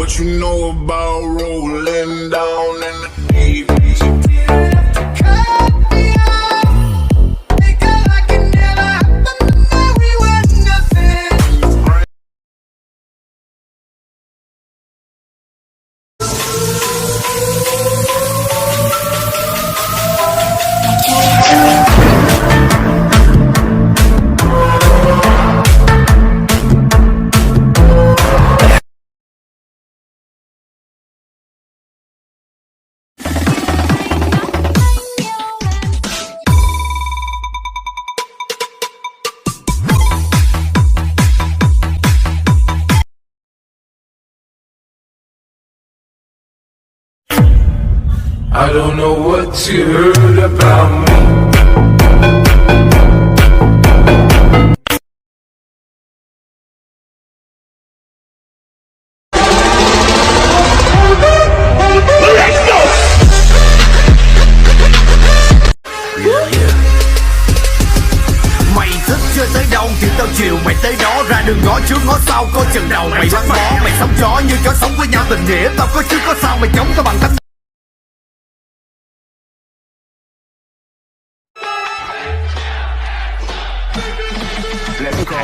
what you know about rolling down in the deep. I don't know what you heard about me. Let's go! Mày thích chơi tới đâu thì tao chiều mày tới đó. Ra đường ngõ trước ngõ sau coi chừng đầu mày bắn bỏ. Mày sống chó như chó sống với nhau tình nghĩa. Tao có trước có sau mày chống tao bằng tánh. Let's go.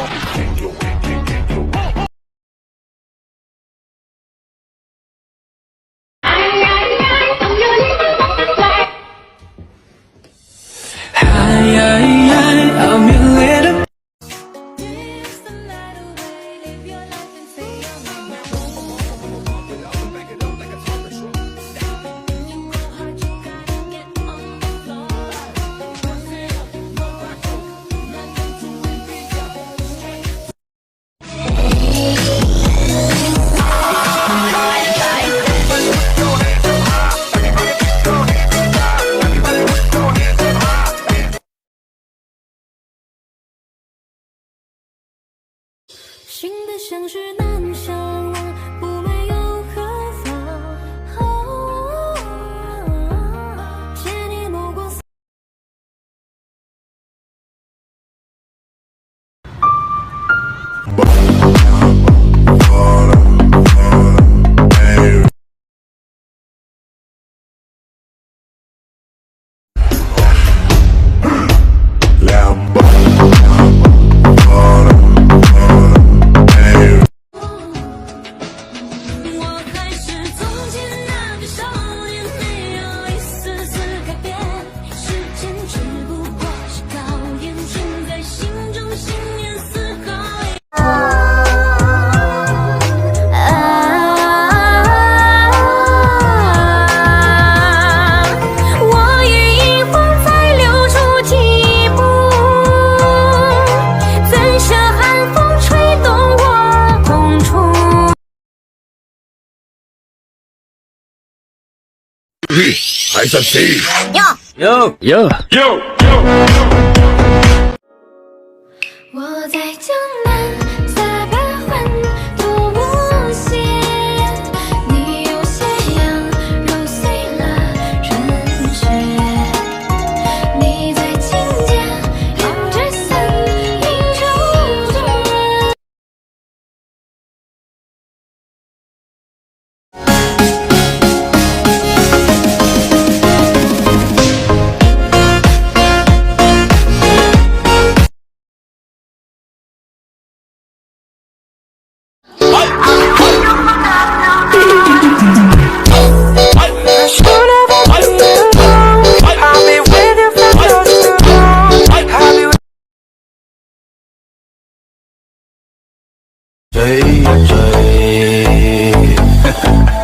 I'm your little. I succeed. Yo. 我在江南撒把欢，多无邪。你有斜阳，揉碎了人血。你在清间拥着伞，迎着人。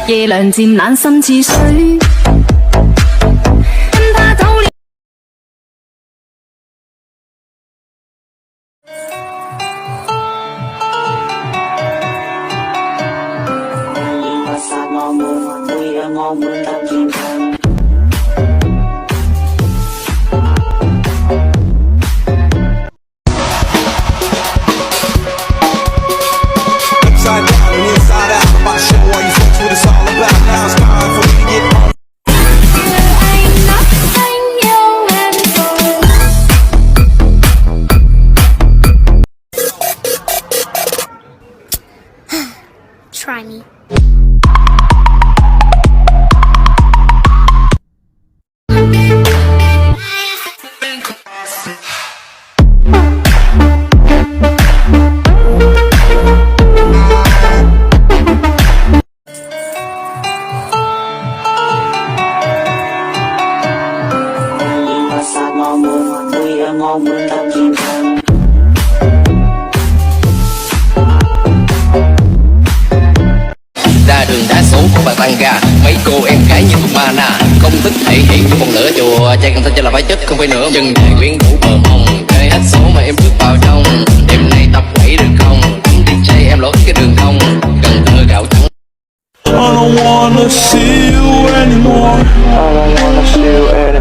夜涼漸冷心似水，跟他討戀。抹殺我們，會讓我們更健康。Upside down and inside out, I'm about to show all you folks what it's all about. Now it's time for me to get on. Try me. vì em mong muốn tâm chìm thầm. Ra đường đá số của bạn tăng ga, mấy cô em gái như con mana, không thích thể hiện như con lửa chùa, trai cần thích cho là phải chất không phải nữa. Chân dài quyến rũ bờ hồng, chơi hết số mà em bước vào trong. Đêm nay tập quẩy được không? Tấm DJ em lỗi cái đường không, cần thơ gạo trắng. I don't wanna see you anymore. I don't wanna see you anymore.